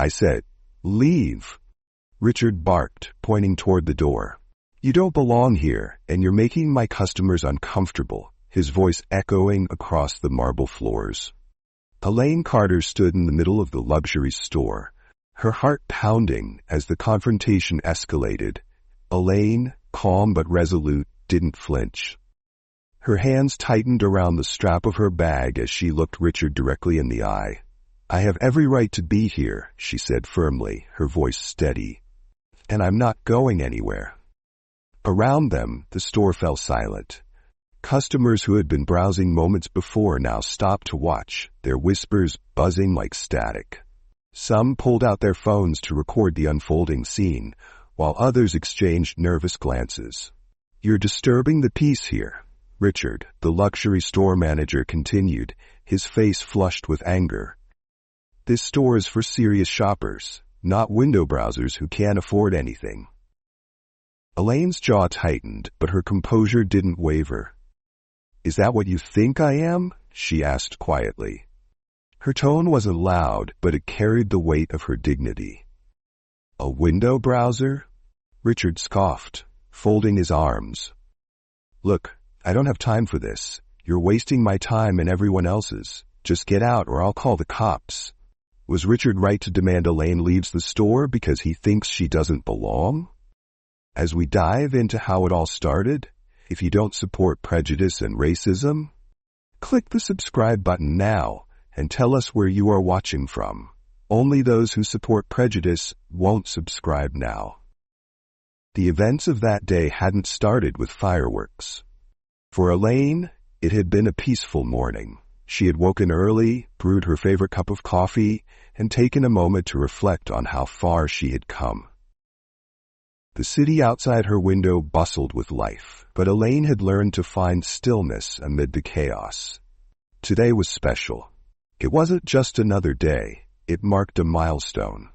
I said, "Leave," Richard barked, pointing toward the door. "You don't belong here, and you're making my customers uncomfortable," his voice echoing across the marble floors. Elaine Carter stood in the middle of the luxury store, her heart pounding as the confrontation escalated. Elaine, calm but resolute, didn't flinch. Her hands tightened around the strap of her bag as she looked Richard directly in the eye. "I have every right to be here," she said firmly, her voice steady. "And I'm not going anywhere." Around them, the store fell silent. Customers who had been browsing moments before now stopped to watch, their whispers buzzing like static. Some pulled out their phones to record the unfolding scene, while others exchanged nervous glances. "You're disturbing the peace here," Richard, the luxury store manager, continued, his face flushed with anger. "This store is for serious shoppers, not window browsers who can't afford anything." Elaine's jaw tightened, but her composure didn't waver. "Is that what you think I am?" she asked quietly. Her tone wasn't loud, but it carried the weight of her dignity. "A window browser?" Richard scoffed, folding his arms. "Look, I don't have time for this. You're wasting my time and everyone else's. Just get out or I'll call the cops." Was Richard right to demand Elaine leaves the store because he thinks she doesn't belong? As we dive into how it all started, if you don't support prejudice and racism, click the subscribe button now and tell us where you are watching from. Only those who support prejudice won't subscribe now. The events of that day hadn't started with fireworks. For Elaine, it had been a peaceful morning. She had woken early, brewed her favorite cup of coffee, and taken a moment to reflect on how far she had come. The city outside her window bustled with life, but Elaine had learned to find stillness amid the chaos. Today was special. It wasn't just another day, it marked a milestone.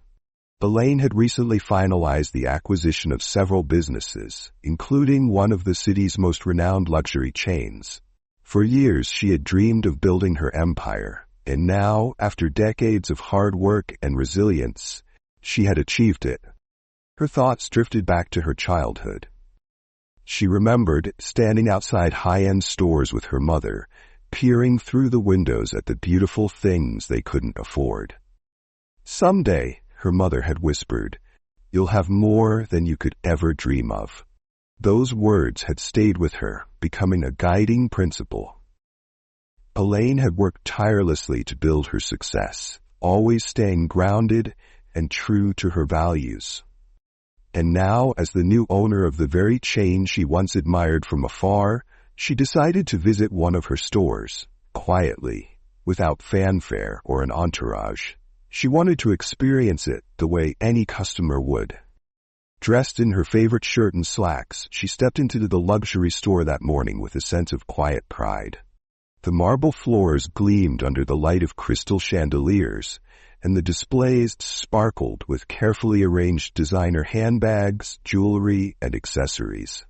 Elaine had recently finalized the acquisition of several businesses, including one of the city's most renowned luxury chains. For years she had dreamed of building her empire, and now, after decades of hard work and resilience, she had achieved it. Her thoughts drifted back to her childhood. She remembered standing outside high-end stores with her mother, peering through the windows at the beautiful things they couldn't afford. "Someday," her mother had whispered, "you'll have more than you could ever dream of." Those words had stayed with her, becoming a guiding principle. Elaine had worked tirelessly to build her success, always staying grounded and true to her values. And now, as the new owner of the very chain she once admired from afar, she decided to visit one of her stores, quietly, without fanfare or an entourage. She wanted to experience it the way any customer would. Dressed in her favorite shirt and slacks, she stepped into the luxury store that morning with a sense of quiet pride. The marble floors gleamed under the light of crystal chandeliers, and the displays sparkled with carefully arranged designer handbags, jewelry, and accessories.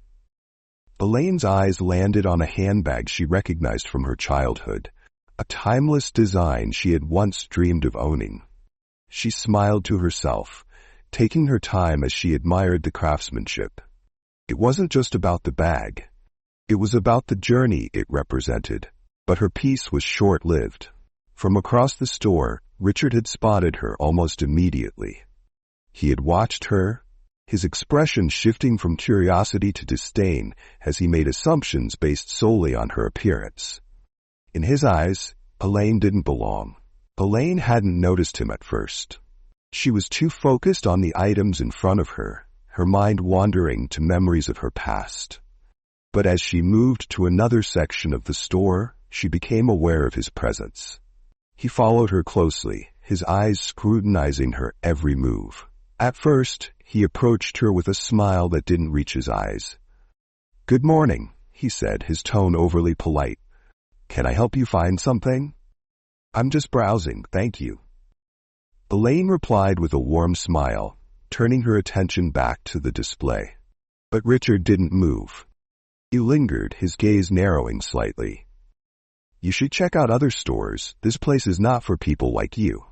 Elaine's eyes landed on a handbag she recognized from her childhood, a timeless design she had once dreamed of owning. She smiled to herself, taking her time as she admired the craftsmanship. It wasn't just about the bag. It was about the journey it represented. But her peace was short-lived. From across the store, Richard had spotted her almost immediately. He had watched her, his expression shifting from curiosity to disdain as he made assumptions based solely on her appearance. In his eyes, Elaine didn't belong. Elaine hadn't noticed him at first. She was too focused on the items in front of her, her mind wandering to memories of her past. But as she moved to another section of the store, she became aware of his presence. He followed her closely, his eyes scrutinizing her every move. At first, he approached her with a smile that didn't reach his eyes. "Good morning," he said, his tone overly polite. "Can I help you find something?" "I'm just browsing, thank you." Elaine replied with a warm smile, turning her attention back to the display. But Richard didn't move. He lingered, his gaze narrowing slightly. "You should check out other stores. This place is not for people like you."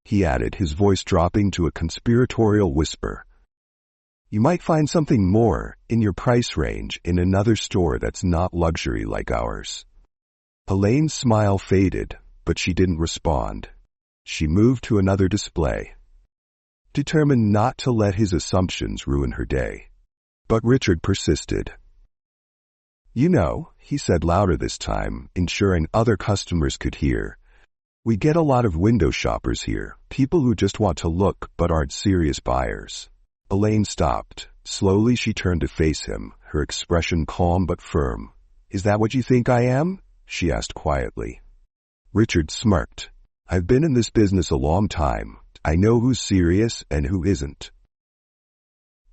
he added, his voice dropping to a conspiratorial whisper. You might find something more in your price range in another store that's not luxury like ours. Elaine's smile faded, but she didn't respond. She moved to another display, determined not to let his assumptions ruin her day. But Richard persisted. You know, he said louder this time, ensuring other customers could hear. We get a lot of window shoppers here, people who just want to look but aren't serious buyers. Elaine stopped. Slowly she turned to face him, her expression calm but firm. Is that what you think I am? She asked quietly. Richard smirked. I've been in this business a long time. I know who's serious and who isn't.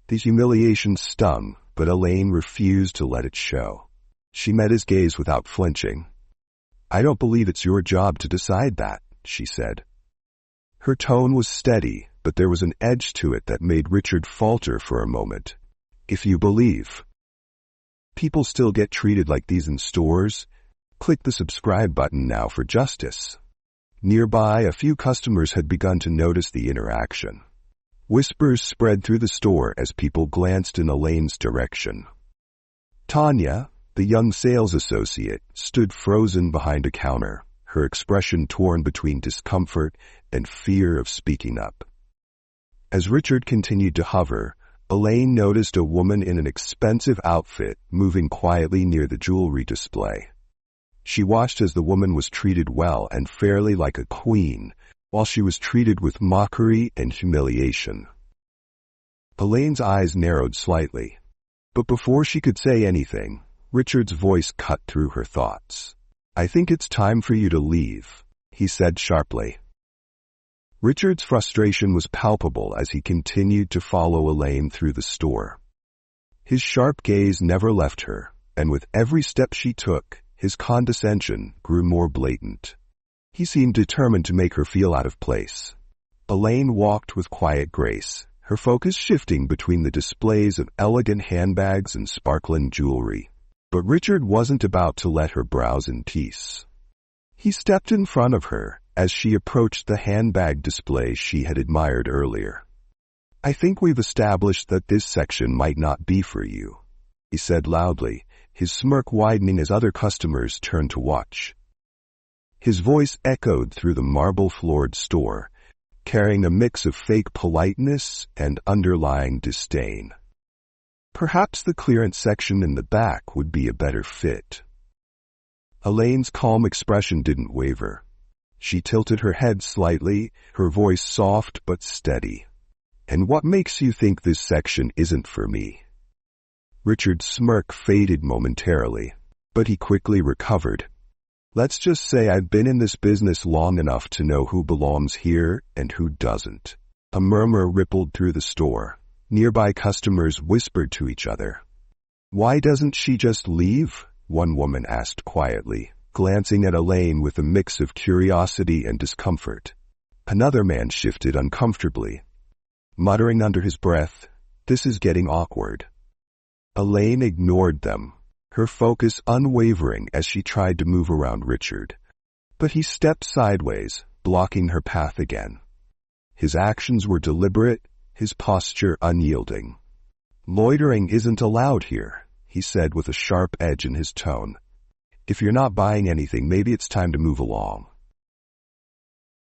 The humiliation stung, but Elaine refused to let it show. She met his gaze without flinching. I don't believe it's your job to decide that, she said. Her tone was steady, but there was an edge to it that made Richard falter for a moment. If you believe people still get treated like these in stores, click the subscribe button now for justice. Nearby, a few customers had begun to notice the interaction. Whispers spread through the store as people glanced in Elaine's direction. Tanya, the young sales associate, stood frozen behind a counter, her expression torn between discomfort and fear of speaking up. As Richard continued to hover, Elaine noticed a woman in an expensive outfit moving quietly near the jewelry display. She watched as the woman was treated well and fairly like a queen, while she was treated with mockery and humiliation. Elaine's eyes narrowed slightly, but before she could say anything, Richard's voice cut through her thoughts. I think it's time for you to leave, he said sharply. Richard's frustration was palpable as he continued to follow Elaine through the store. His sharp gaze never left her, and with every step she took, his condescension grew more blatant. He seemed determined to make her feel out of place. Elaine walked with quiet grace, her focus shifting between the displays of elegant handbags and sparkling jewelry. But Richard wasn't about to let her browse in peace. He stepped in front of her as she approached the handbag display she had admired earlier. I think we've established that this section might not be for you, he said loudly, his smirk widening as other customers turned to watch. His voice echoed through the marble-floored store, carrying a mix of fake politeness and underlying disdain. Perhaps the clearance section in the back would be a better fit. Elaine's calm expression didn't waver. She tilted her head slightly, her voice soft but steady. And what makes you think this section isn't for me? Richard's smirk faded momentarily, but he quickly recovered. Let's just say I've been in this business long enough to know who belongs here and who doesn't. A murmur rippled through the store. Nearby customers whispered to each other. Why doesn't she just leave? One woman asked quietly, glancing at Elaine with a mix of curiosity and discomfort. Another man shifted uncomfortably, muttering under his breath, "This is getting awkward." Elaine ignored them, her focus unwavering as she tried to move around Richard. But he stepped sideways, blocking her path again. His actions were deliberate, his posture unyielding. Loitering isn't allowed here, he said with a sharp edge in his tone. If you're not buying anything, maybe it's time to move along.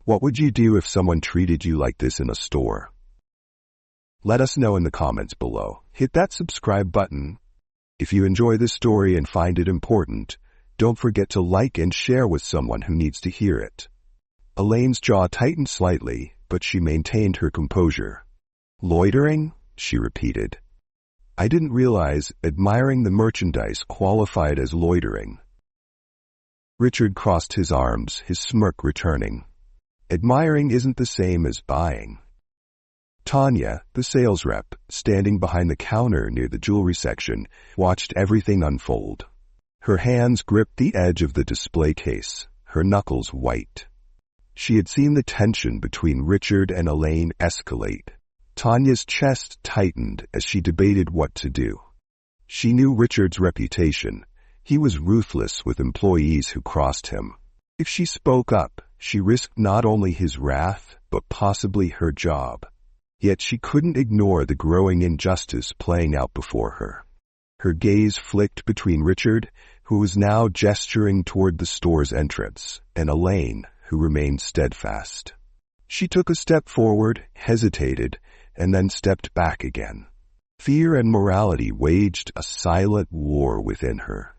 What would you do if someone treated you like this in a store? Let us know in the comments below. Hit that subscribe button. If you enjoy this story and find it important, don't forget to like and share with someone who needs to hear it. Elaine's jaw tightened slightly, but she maintained her composure. Loitering? She repeated. I didn't realize admiring the merchandise qualified as loitering. Richard crossed his arms, his smirk returning. Admiring isn't the same as buying. Tanya, the sales rep, standing behind the counter near the jewelry section, watched everything unfold. Her hands gripped the edge of the display case, her knuckles white. She had seen the tension between Richard and Elaine escalate. Tanya's chest tightened as she debated what to do. She knew Richard's reputation. He was ruthless with employees who crossed him. If she spoke up, she risked not only his wrath, but possibly her job. Yet she couldn't ignore the growing injustice playing out before her. Her gaze flicked between Richard, who was now gesturing toward the store's entrance, and Elaine, who remained steadfast. She took a step forward, hesitated, and then stepped back again. Fear and morality waged a silent war within her.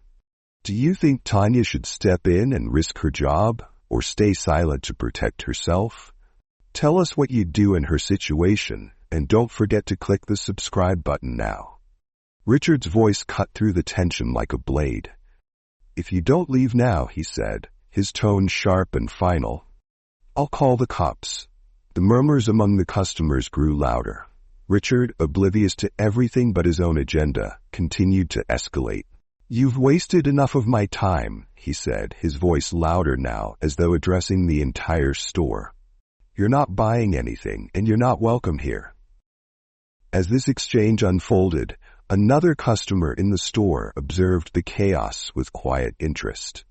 Do you think Tanya should step in and risk her job, or stay silent to protect herself? Tell us what you'd do in her situation, and don't forget to click the subscribe button now. Richard's voice cut through the tension like a blade. If you don't leave now, he said, his tone sharp and final, I'll call the cops. The murmurs among the customers grew louder. Richard, oblivious to everything but his own agenda, continued to escalate. You've wasted enough of my time, he said, his voice louder now as though addressing the entire store. You're not buying anything, and you're not welcome here. As this exchange unfolded, another customer in the store observed the chaos with quiet interest.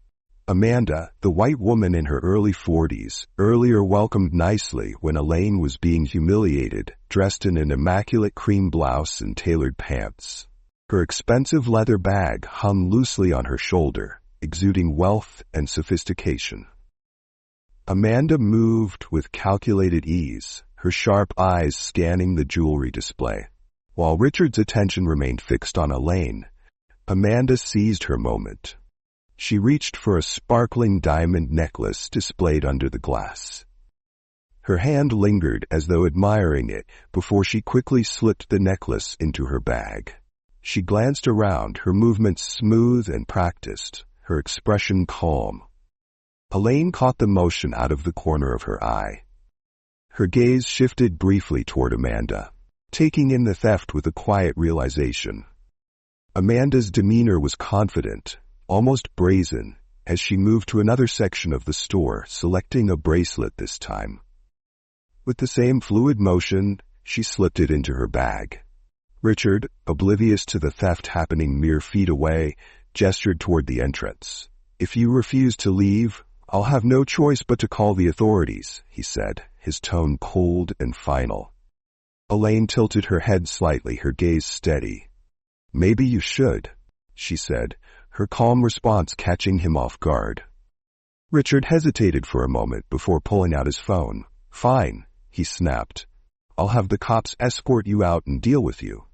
Amanda, the white woman in her early 40s, earlier welcomed nicely when Elaine was being humiliated, dressed in an immaculate cream blouse and tailored pants. Her expensive leather bag hung loosely on her shoulder, exuding wealth and sophistication. Amanda moved with calculated ease, her sharp eyes scanning the jewelry display. While Richard's attention remained fixed on Elaine, Amanda seized her moment. She reached for a sparkling diamond necklace displayed under the glass. Her hand lingered as though admiring it before she quickly slipped the necklace into her bag. She glanced around, her movements smooth and practiced, her expression calm. Elaine caught the motion out of the corner of her eye. Her gaze shifted briefly toward Amanda, taking in the theft with a quiet realization. Amanda's demeanor was confident, almost brazen, as she moved to another section of the store, selecting a bracelet this time. With the same fluid motion, she slipped it into her bag. Richard, oblivious to the theft happening mere feet away, gestured toward the entrance. If you refuse to leave, I'll have no choice but to call the authorities, he said, his tone cold and final. Elaine tilted her head slightly, her gaze steady. Maybe you should, she said, her calm response catching him off guard. Richard hesitated for a moment before pulling out his phone. Fine, he snapped. I'll have the cops escort you out and deal with you.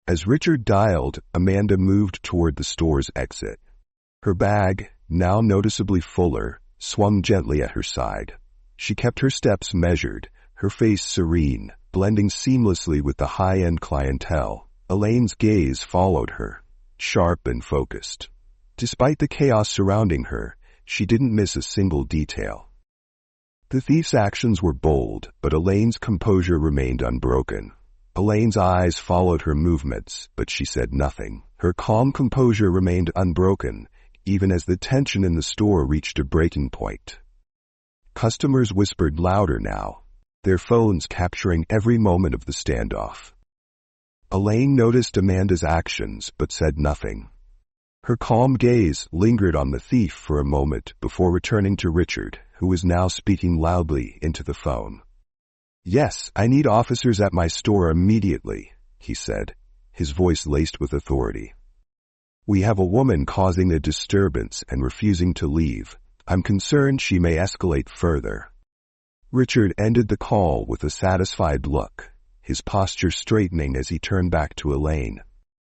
As Richard dialed, Amanda moved toward the store's exit. Her bag, now noticeably fuller, swung gently at her side. She kept her steps measured, her face serene, blending seamlessly with the high-end clientele. Elaine's gaze followed her, sharp and focused. Despite the chaos surrounding her, she didn't miss a single detail. The thief's actions were bold, but Elaine's composure remained unbroken. Elaine's eyes followed her movements, but she said nothing. Her calm composure remained unbroken, even as the tension in the store reached a breaking point. Customers whispered louder now, their phones capturing every moment of the standoff. Elaine noticed Amanda's actions but said nothing. Her calm gaze lingered on the thief for a moment before returning to Richard, who was now speaking loudly into the phone. Yes, I need officers at my store immediately, he said, his voice laced with authority. We have a woman causing a disturbance and refusing to leave. I'm concerned she may escalate further. Richard ended the call with a satisfied look, his posture straightening as he turned back to Elaine.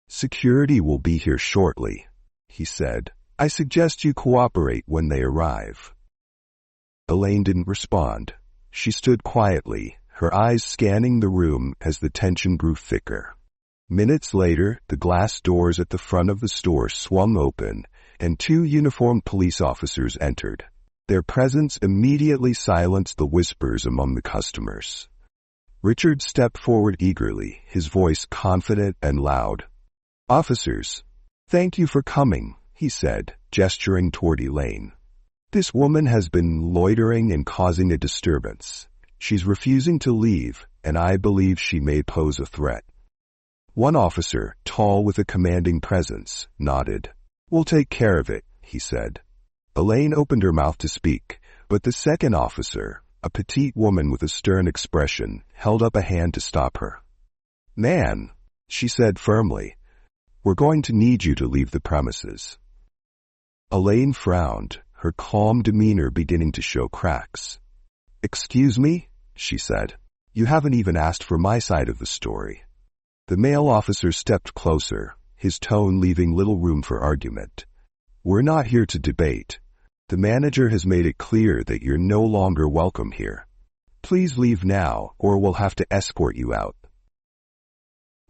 Security will be here shortly, he said. I suggest you cooperate when they arrive. Elaine didn't respond. She stood quietly, her eyes scanning the room as the tension grew thicker. Minutes later, the glass doors at the front of the store swung open, and 2 uniformed police officers entered. Their presence immediately silenced the whispers among the customers. Richard stepped forward eagerly, his voice confident and loud. Officers, thank you for coming, he said, gesturing toward Elaine. This woman has been loitering and causing a disturbance. She's refusing to leave, and I believe she may pose a threat. One officer, tall with a commanding presence, nodded. We'll take care of it, he said. Elaine opened her mouth to speak, but the second officer, A petite woman with a stern expression held up a hand to stop her. "Man," she said firmly, "we're going to need you to leave the premises." Elaine frowned, her calm demeanor beginning to show cracks. "Excuse me," she said. "You haven't even asked for my side of the story." The male officer stepped closer, his tone leaving little room for argument. "We're not here to debate. The manager has made it clear that you're no longer welcome here. Please leave now, or we'll have to escort you out."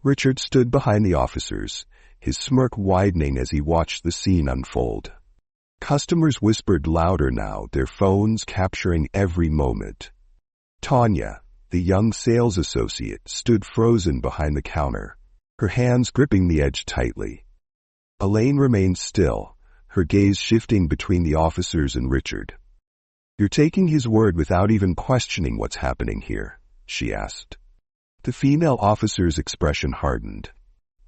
Richard stood behind the officers, his smirk widening as he watched the scene unfold. Customers whispered louder now, their phones capturing every moment. Tanya, the young sales associate, stood frozen behind the counter, her hands gripping the edge tightly. Elaine remained still, her gaze shifting between the officers and Richard. "You're taking his word without even questioning what's happening here?" she asked. The female officer's expression hardened.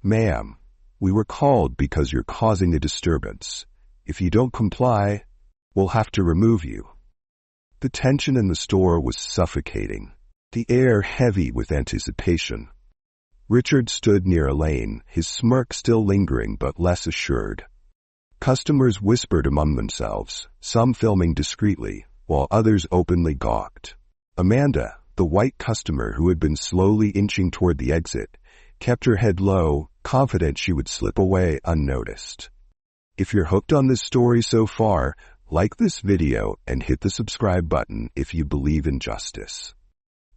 "Ma'am, we were called because you're causing a disturbance. If you don't comply, we'll have to remove you." The tension in the store was suffocating, the air heavy with anticipation. Richard stood near Elaine, his smirk still lingering but less assured. Customers whispered among themselves, some filming discreetly, while others openly gawked. Amanda, the white customer who had been slowly inching toward the exit, kept her head low, confident she would slip away unnoticed. If you're hooked on this story so far, like this video and hit the subscribe button if you believe in justice.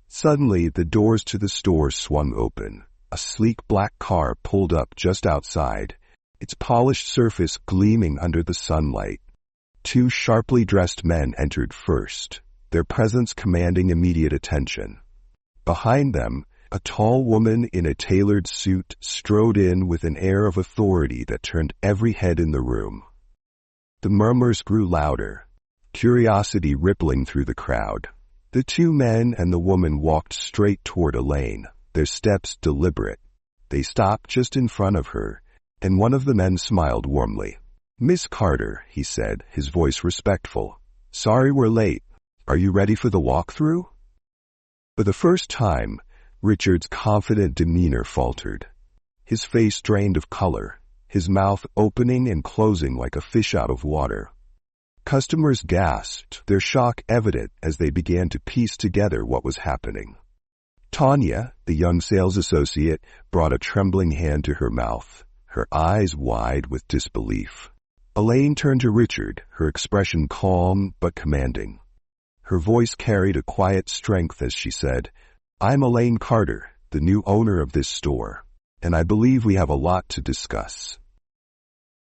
Suddenly, the doors to the store swung open. A sleek black car pulled up just outside, its polished surface gleaming under the sunlight. Two sharply dressed men entered first, their presence commanding immediate attention. Behind them, a tall woman in a tailored suit strode in with an air of authority that turned every head in the room. The murmurs grew louder, curiosity rippling through the crowd. The two men and the woman walked straight toward Elaine, their steps deliberate. They stopped just in front of her, and one of the men smiled warmly. "Miss Carter," he said, his voice respectful. "Sorry we're late. Are you ready for the walkthrough?" For the first time, Richard's confident demeanor faltered. His face drained of color, his mouth opening and closing like a fish out of water. Customers gasped, their shock evident as they began to piece together what was happening. Tanya, the young sales associate, brought a trembling hand to her mouth, her eyes wide with disbelief. Elaine turned to Richard, her expression calm but commanding. Her voice carried a quiet strength as she said, "I'm Elaine Carter, the new owner of this store, and I believe we have a lot to discuss."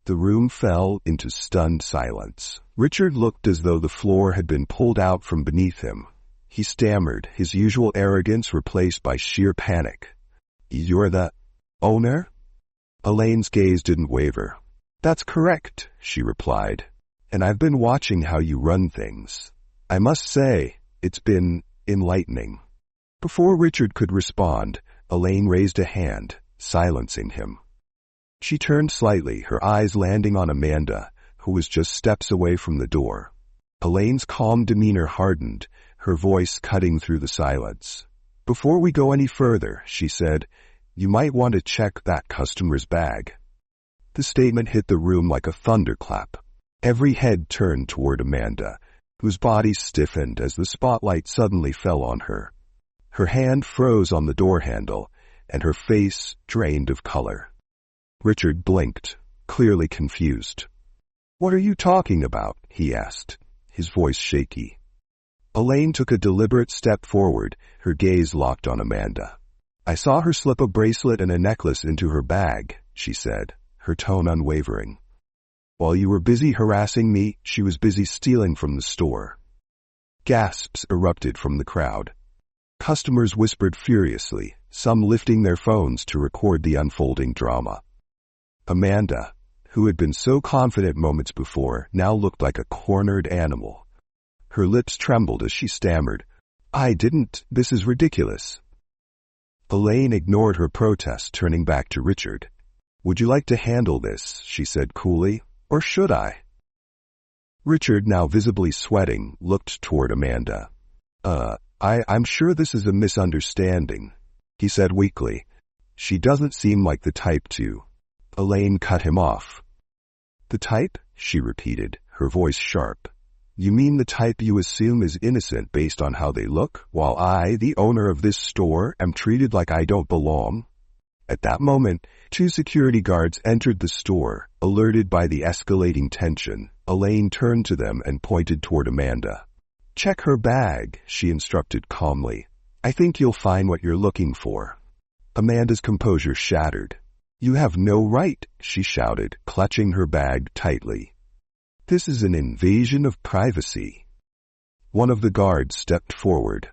The room fell into stunned silence. Richard looked as though the floor had been pulled out from beneath him. He stammered, his usual arrogance replaced by sheer panic. "You're the owner?" Elaine's gaze didn't waver. "That's correct," she replied, "and I've been watching how you run things. I must say, it's been enlightening." Before Richard could respond, Elaine raised a hand, silencing him. She turned slightly, her eyes landing on Amanda, who was just steps away from the door. Elaine's calm demeanor hardened, her voice cutting through the silence. "Before we go any further," she said, "you might want to check that customer's bag." The statement hit the room like a thunderclap. Every head turned toward Amanda, whose body stiffened as the spotlight suddenly fell on her. Her hand froze on the door handle, and her face drained of color. Richard blinked, clearly confused. "What are you talking about?" he asked, his voice shaky. Elaine took a deliberate step forward, her gaze locked on Amanda. "I saw her slip a bracelet and a necklace into her bag," she said, her tone unwavering. "While you were busy harassing me, she was busy stealing from the store." Gasps erupted from the crowd. Customers whispered furiously, some lifting their phones to record the unfolding drama. Amanda, who had been so confident moments before, now looked like a cornered animal. Her lips trembled as she stammered, This is ridiculous." Elaine ignored her protest, turning back to Richard. "Would you like to handle this?" she said coolly, "or should I?" Richard, now visibly sweating, looked toward Amanda. I'm sure this is a misunderstanding, he said weakly. She doesn't seem like the type to. Elaine cut him off. The type? She repeated, her voice sharp. You mean the type you assume is innocent based on how they look, while I, the owner of this store, am treated like I don't belong? At that moment, 2 security guards entered the store, alerted by the escalating tension. Elaine turned to them and pointed toward Amanda. Check her bag, she instructed calmly. I think you'll find what you're looking for. Amanda's composure shattered. You have no right, she shouted, clutching her bag tightly. This is an invasion of privacy. One of the guards stepped forward.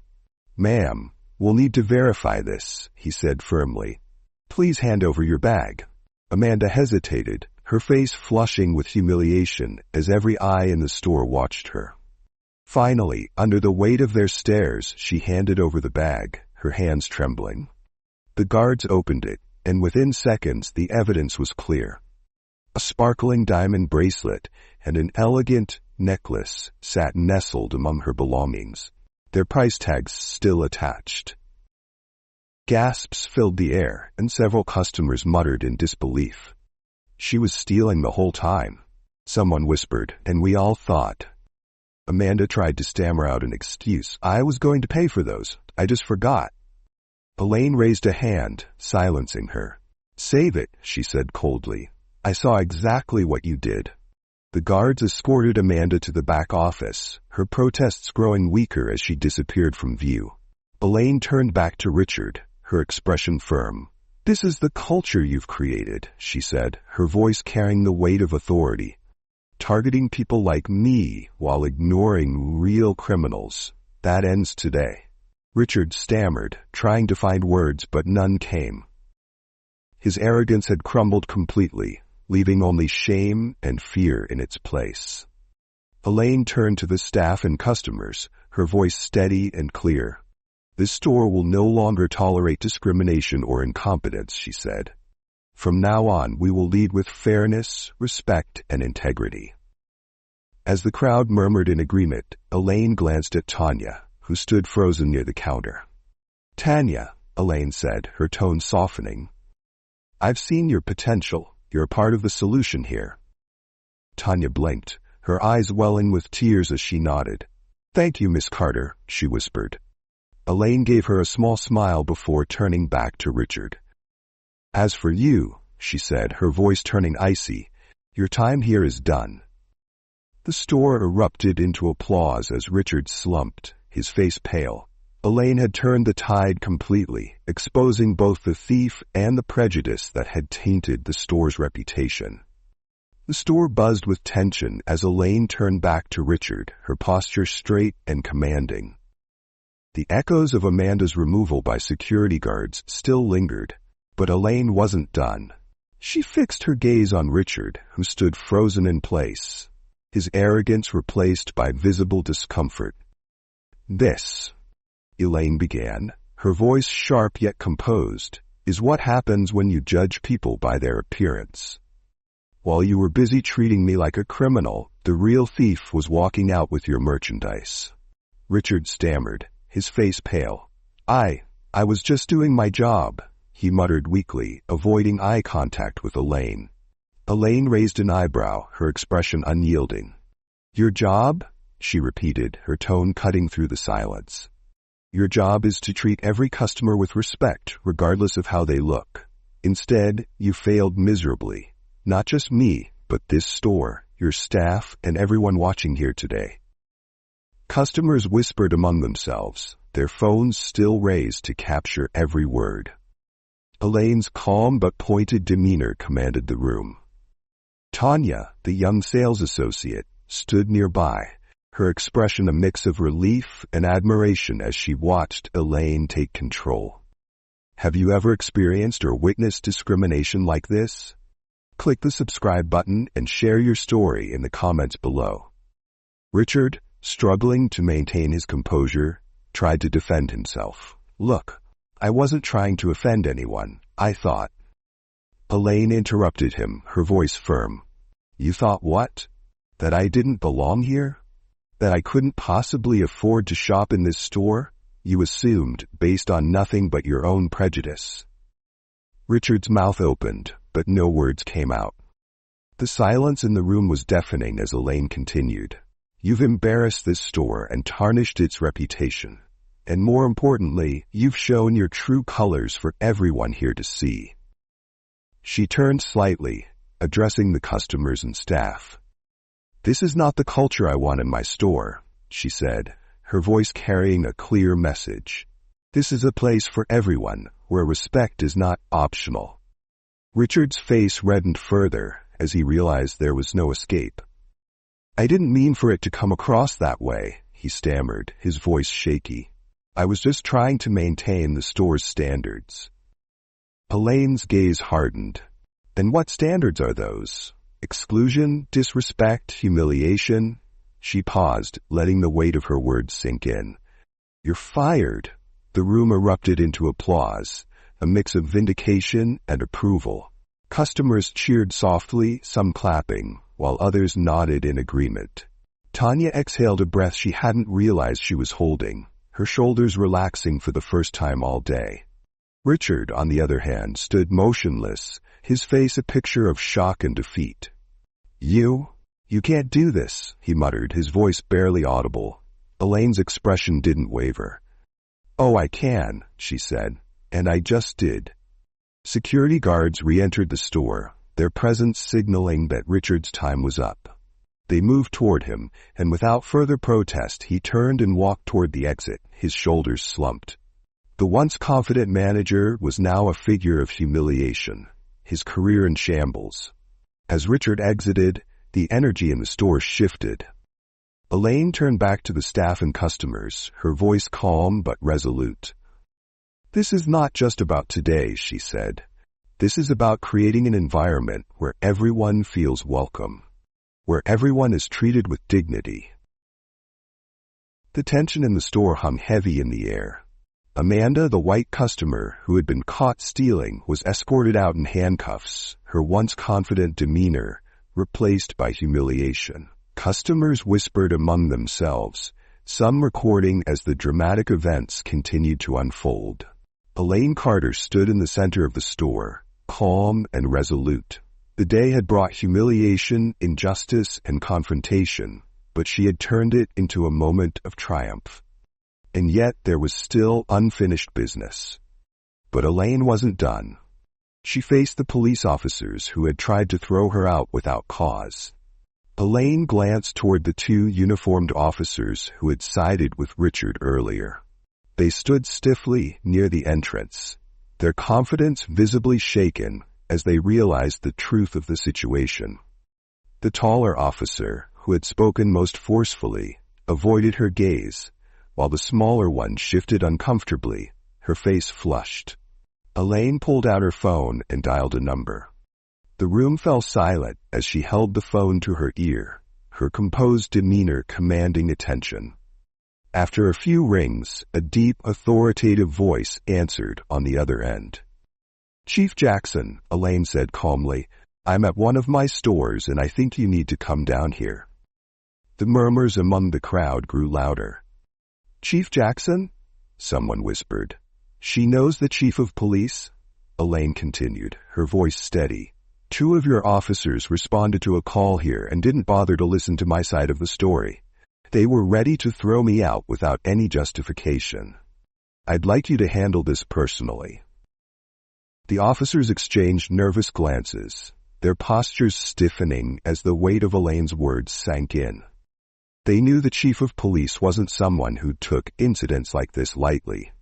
Ma'am, we'll need to verify this, he said firmly. Please hand over your bag. Amanda hesitated, her face flushing with humiliation as every eye in the store watched her. Finally, under the weight of their stares, she handed over the bag, her hands trembling. The guards opened it, and within seconds the evidence was clear. A sparkling diamond bracelet and an elegant necklace sat nestled among her belongings, their price tags still attached. Gasps filled the air, and several customers muttered in disbelief. She was stealing the whole time, someone whispered, and we all thought. Amanda tried to stammer out an excuse. I was going to pay for those. I just forgot. Elaine raised a hand, silencing her. Save it, she said coldly. I saw exactly what you did. The guards escorted Amanda to the back office, her protests growing weaker as she disappeared from view. Elaine turned back to Richard, her expression firm. This is the culture you've created, she said, her voice carrying the weight of authority. Targeting people like me while ignoring real criminals. That ends today. Richard stammered, trying to find words, but none came. His arrogance had crumbled completely, leaving only shame and fear in its place. Elaine turned to the staff and customers, her voice steady and clear. This store will no longer tolerate discrimination or incompetence, she said. From now on, we will lead with fairness, respect, and integrity. As the crowd murmured in agreement, Elaine glanced at Tanya, who stood frozen near the counter. Tanya, Elaine said, her tone softening. I've seen your potential. You're a part of the solution here. Tanya blinked, her eyes welling with tears as she nodded. Thank you, Miss Carter, she whispered. Elaine gave her a small smile before turning back to Richard. As for you, she said, her voice turning icy, your time here is done. The store erupted into applause as Richard slumped, his face pale. Elaine had turned the tide completely, exposing both the thief and the prejudice that had tainted the store's reputation. The store buzzed with tension as Elaine turned back to Richard, her posture straight and commanding. The echoes of Amanda's removal by security guards still lingered, but Elaine wasn't done. She fixed her gaze on Richard, who stood frozen in place, his arrogance replaced by visible discomfort. This, Elaine began, her voice sharp yet composed, is what happens when you judge people by their appearance. While you were busy treating me like a criminal, the real thief was walking out with your merchandise. Richard stammered, his face pale. I was just doing my job, he muttered weakly, avoiding eye contact with Elaine. Elaine raised an eyebrow, her expression unyielding. Your job? She repeated, her tone cutting through the silence. Your job is to treat every customer with respect, regardless of how they look. Instead, you failed miserably. Not just me, but this store, your staff, and everyone watching here today. Customers whispered among themselves, their phones still raised to capture every word. Elaine's calm but pointed demeanor commanded the room. Tanya, the young sales associate, stood nearby, her expression a mix of relief and admiration as she watched Elaine take control. Have you ever experienced or witnessed discrimination like this? Click the subscribe button and share your story in the comments below. Richard, struggling to maintain his composure, tried to defend himself. Look, I wasn't trying to offend anyone, I thought. Elaine interrupted him, her voice firm. You thought what? That I didn't belong here? That I couldn't possibly afford to shop in this store? You assumed, based on nothing but your own prejudice. Richard's mouth opened, but no words came out. The silence in the room was deafening as Elaine continued. You've embarrassed this store and tarnished its reputation. And more importantly, you've shown your true colors for everyone here to see. She turned slightly, addressing the customers and staff. This is not the culture I want in my store, she said, her voice carrying a clear message. This is a place for everyone, where respect is not optional. Richard's face reddened further as he realized there was no escape. I didn't mean for it to come across that way, he stammered, his voice shaky. I was just trying to maintain the store's standards. Elaine's gaze hardened. And what standards are those? Exclusion, disrespect, humiliation? She paused, letting the weight of her words sink in. You're fired. The room erupted into applause, a mix of vindication and approval. Customers cheered softly, some clapping, while others nodded in agreement. Tanya exhaled a breath she hadn't realized she was holding, her shoulders relaxing for the first time all day. Richard, on the other hand, stood motionless, his face a picture of shock and defeat. You can't do this, he muttered, his voice barely audible. Elaine's expression didn't waver. Oh, I can, she said, and I just did. Security guards re-entered the store, their presence signaling that Richard's time was up. They moved toward him, and without further protest he turned and walked toward the exit, his shoulders slumped. The once confident manager was now a figure of humiliation, his career in shambles. As Richard exited, the energy in the store shifted. Elaine turned back to the staff and customers, her voice calm but resolute. This is not just about today, she said. This is about creating an environment where everyone feels welcome, where everyone is treated with dignity. The tension in the store hung heavy in the air. Amanda, the white customer who had been caught stealing, was escorted out in handcuffs, her once confident demeanor replaced by humiliation. Customers whispered among themselves, some recording as the dramatic events continued to unfold. Elaine Carter stood in the center of the store, calm and resolute. The day had brought humiliation, injustice, and confrontation, but she had turned it into a moment of triumph. And yet there was still unfinished business. But Elaine wasn't done. She faced the police officers who had tried to throw her out without cause. Elaine glanced toward the two uniformed officers who had sided with Richard earlier. They stood stiffly near the entrance, their confidence visibly shaken as they realized the truth of the situation. The taller officer, who had spoken most forcefully, avoided her gaze, while the smaller one shifted uncomfortably, her face flushed. Elaine pulled out her phone and dialed a number. The room fell silent as she held the phone to her ear, her composed demeanor commanding attention. After a few rings, a deep, authoritative voice answered on the other end. Chief Jackson, Elaine said calmly, I'm at one of my stores and I think you need to come down here. The murmurs among the crowd grew louder. Chief Jackson? Someone whispered. She knows the chief of police? Elaine continued, her voice steady. 2 of your officers responded to a call here and didn't bother to listen to my side of the story. They were ready to throw me out without any justification. I'd like you to handle this personally. The officers exchanged nervous glances, their postures stiffening as the weight of Elaine's words sank in. They knew the chief of police wasn't someone who took incidents like this lightly.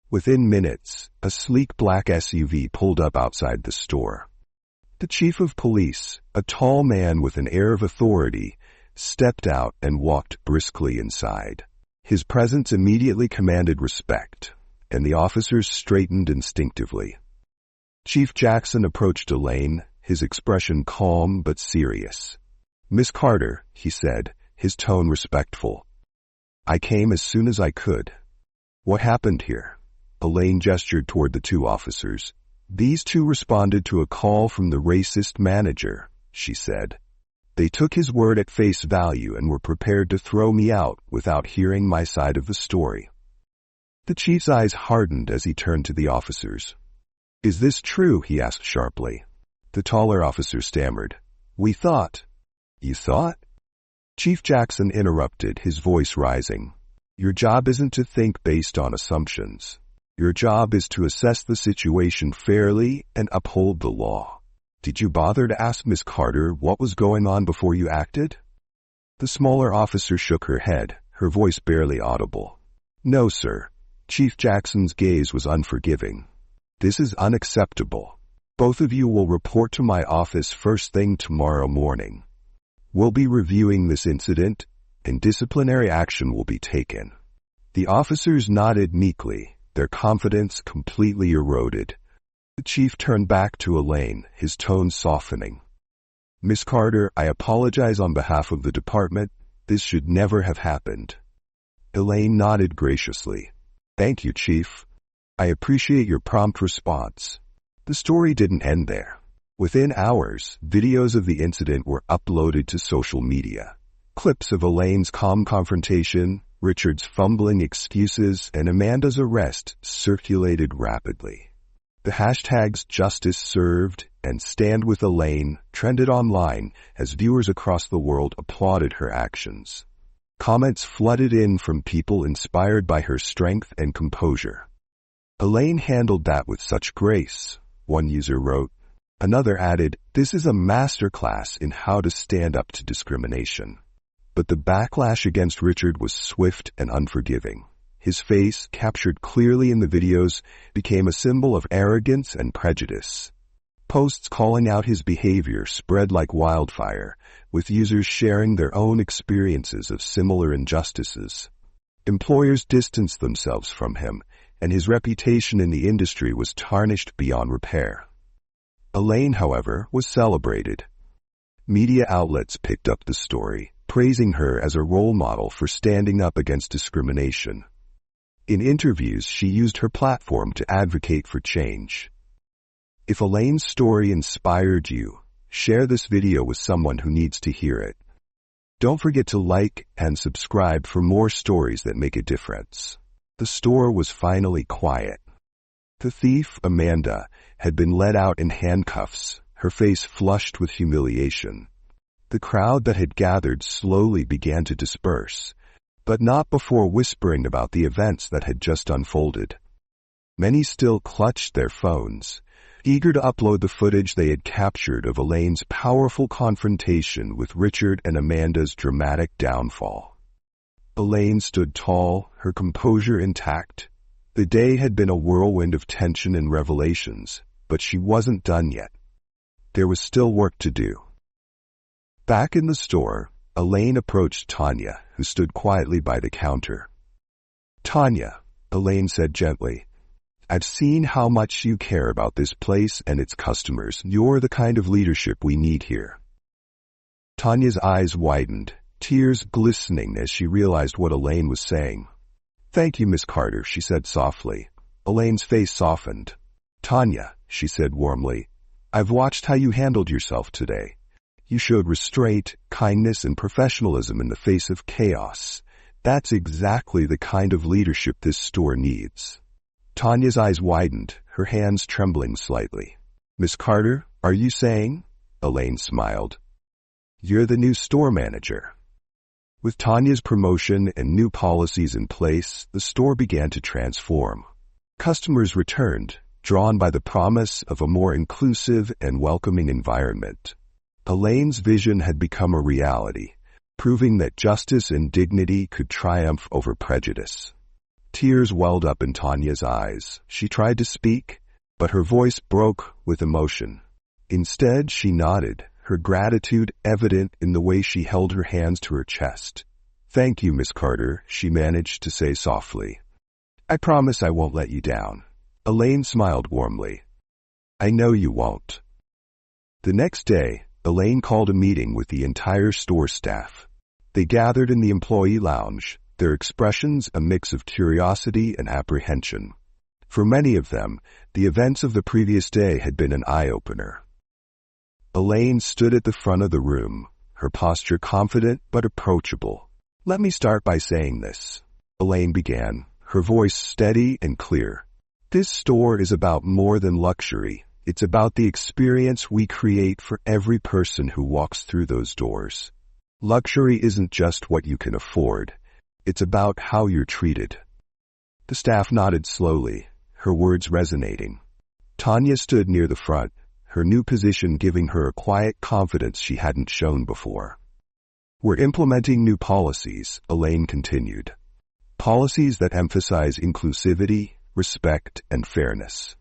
Within minutes, a sleek black SUV pulled up outside the store. The chief of police, a tall man with an air of authority, stepped out and walked briskly inside. His presence immediately commanded respect, and the officers straightened instinctively. Chief Jackson approached Elaine, his expression calm but serious. Miss Carter, he said, his tone respectful. I came as soon as I could. What happened here? Elaine gestured toward the 2 officers. These 2 responded to a call from the racist manager, she said. They took his word at face value and were prepared to throw me out without hearing my side of the story. The chief's eyes hardened as he turned to the officers. "Is this true?" he asked sharply. The taller officer stammered. "We thought." "You thought?" Chief Jackson interrupted, his voice rising. "Your job isn't to think based on assumptions. Your job is to assess the situation fairly and uphold the law. Did you bother to ask Miss Carter what was going on before you acted?" The smaller officer shook her head, her voice barely audible. "No, sir." Chief Jackson's gaze was unforgiving. "This is unacceptable. Both of you will report to my office first thing tomorrow morning. We'll be reviewing this incident, and disciplinary action will be taken." The officers nodded meekly, their confidence completely eroded. The chief turned back to Elaine, his tone softening. "Miss Carter, I apologize on behalf of the department. This should never have happened." Elaine nodded graciously. "Thank you, Chief. I appreciate your prompt response." The story didn't end there. Within hours, videos of the incident were uploaded to social media. Clips of Elaine's calm confrontation, Richard's fumbling excuses, and Amanda's arrest circulated rapidly. The hashtags Justice Served and Stand with Elaine trended online as viewers across the world applauded her actions. Comments flooded in from people inspired by her strength and composure. "Elaine handled that with such grace," one user wrote. Another added, "This is a masterclass in how to stand up to discrimination." But the backlash against Richard was swift and unforgiving. His face, captured clearly in the videos, became a symbol of arrogance and prejudice. Posts calling out his behavior spread like wildfire, with users sharing their own experiences of similar injustices. Employers distanced themselves from him, and his reputation in the industry was tarnished beyond repair. Elaine, however, was celebrated. Media outlets picked up the story, praising her as a role model for standing up against discrimination. In interviews, she used her platform to advocate for change. If Elaine's story inspired you, share this video with someone who needs to hear it. Don't forget to like and subscribe for more stories that make a difference. The store was finally quiet. The thief, Amanda, had been led out in handcuffs, her face flushed with humiliation. The crowd that had gathered slowly began to disperse, but not before whispering about the events that had just unfolded. Many still clutched their phones, eager to upload the footage they had captured of Elaine's powerful confrontation with Richard and Amanda's dramatic downfall. Elaine stood tall, her composure intact. The day had been a whirlwind of tension and revelations, but she wasn't done yet. There was still work to do. Back in the store, Elaine approached Tanya, who stood quietly by the counter. "Tanya," Elaine said gently, "I've seen how much you care about this place and its customers. You're the kind of leadership we need here." Tanya's eyes widened, tears glistening as she realized what Elaine was saying. "Thank you, Miss Carter," she said softly. Elaine's face softened. "Tanya," she said warmly, "I've watched how you handled yourself today. You showed restraint, kindness, and professionalism in the face of chaos. That's exactly the kind of leadership this store needs." Tanya's eyes widened, her hands trembling slightly. "Miss Carter, are you saying?" Elaine smiled. "You're the new store manager." With Tanya's promotion and new policies in place, the store began to transform. Customers returned, drawn by the promise of a more inclusive and welcoming environment. Elaine's vision had become a reality, proving that justice and dignity could triumph over prejudice. Tears welled up in Tanya's eyes. She tried to speak, but her voice broke with emotion. Instead, she nodded, her gratitude evident in the way she held her hands to her chest. "Thank you, Miss Carter," she managed to say softly. "I promise I won't let you down." Elaine smiled warmly. "I know you won't." The next day, Elaine called a meeting with the entire store staff. They gathered in the employee lounge, their expressions a mix of curiosity and apprehension. For many of them, the events of the previous day had been an eye-opener. Elaine stood at the front of the room, her posture confident but approachable. "Let me start by saying this," Elaine began, her voice steady and clear. "This store is about more than luxury. It's about the experience we create for every person who walks through those doors. Luxury isn't just what you can afford. It's about how you're treated." The staff nodded slowly, her words resonating. Tanya stood near the front, her new position giving her a quiet confidence she hadn't shown before. "We're implementing new policies," Elaine continued. "Policies that emphasize inclusivity, respect, and fairness.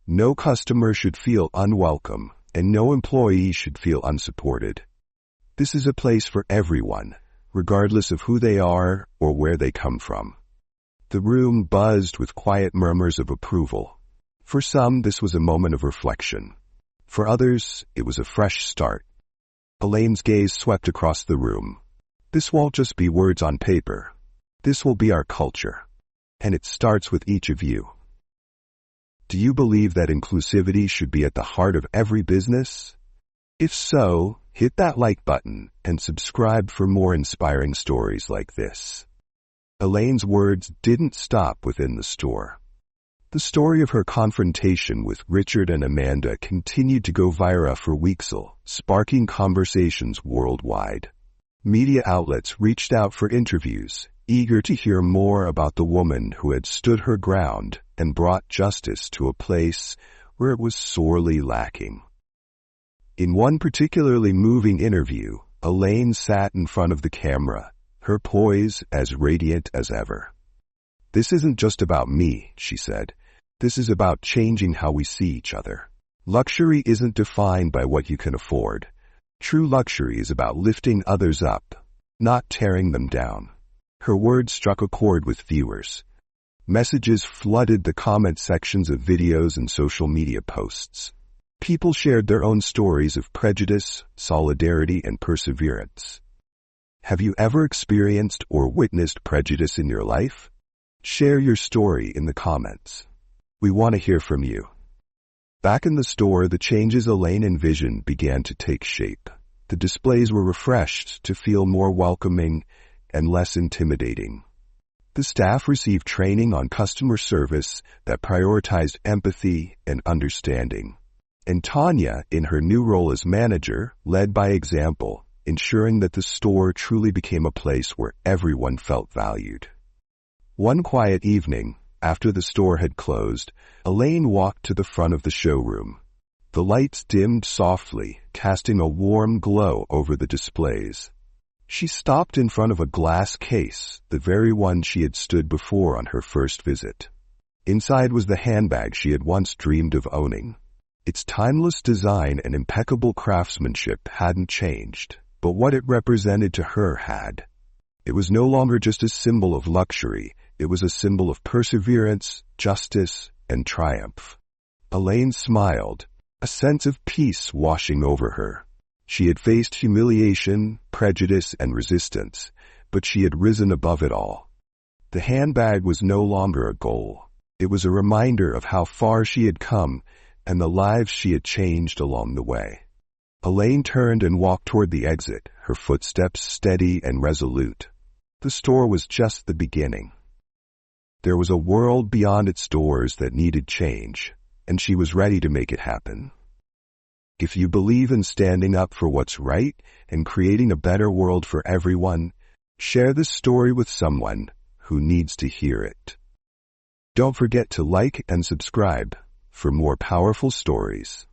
No customer should feel unwelcome, and no employee should feel unsupported. This is a place for everyone, regardless of who they are or where they come from." The room buzzed with quiet murmurs of approval. For some, this was a moment of reflection. For others, it was a fresh start. Elaine's gaze swept across the room. "This won't just be words on paper. This will be our culture. And it starts with each of you. Do you believe that inclusivity should be at the heart of every business? If so, hit that like button and subscribe for more inspiring stories like this." Elaine's words didn't stop within the store. The story of her confrontation with Richard and Amanda continued to go viral for weeks, sparking conversations worldwide. Media outlets reached out for interviews, eager to hear more about the woman who had stood her ground and brought justice to a place where it was sorely lacking. In one particularly moving interview, Elaine sat in front of the camera, her poise as radiant as ever. "This isn't just about me," she said. "This is about changing how we see each other. Luxury isn't defined by what you can afford. True luxury is about lifting others up, not tearing them down." Her words struck a chord with viewers. Messages flooded the comment sections of videos and social media posts. People shared their own stories of prejudice, solidarity, and perseverance. Have you ever experienced or witnessed prejudice in your life? Share your story in the comments. We want to hear from you. Back in the store, the changes Elaine envisioned began to take shape. The displays were refreshed to feel more welcoming and less intimidating. The staff received training on customer service that prioritized empathy and understanding. And Tanya, in her new role as manager, led by example, ensuring that the store truly became a place where everyone felt valued. One quiet evening, after the store had closed, Elaine walked to the front of the showroom. The lights dimmed softly, casting a warm glow over the displays. She stopped in front of a glass case, the very one she had stood before on her first visit. Inside was the handbag she had once dreamed of owning. Its timeless design and impeccable craftsmanship hadn't changed, but what it represented to her had. It was no longer just a symbol of luxury, it was a symbol of perseverance, justice, and triumph. Elaine smiled, a sense of peace washing over her. She had faced humiliation, prejudice, and resistance, but she had risen above it all. The handbag was no longer a goal. It was a reminder of how far she had come and the lives she had changed along the way. Elaine turned and walked toward the exit, her footsteps steady and resolute. The store was just the beginning. There was a world beyond its doors that needed change, and she was ready to make it happen. If you believe in standing up for what's right and creating a better world for everyone, share this story with someone who needs to hear it. Don't forget to like and subscribe for more powerful stories.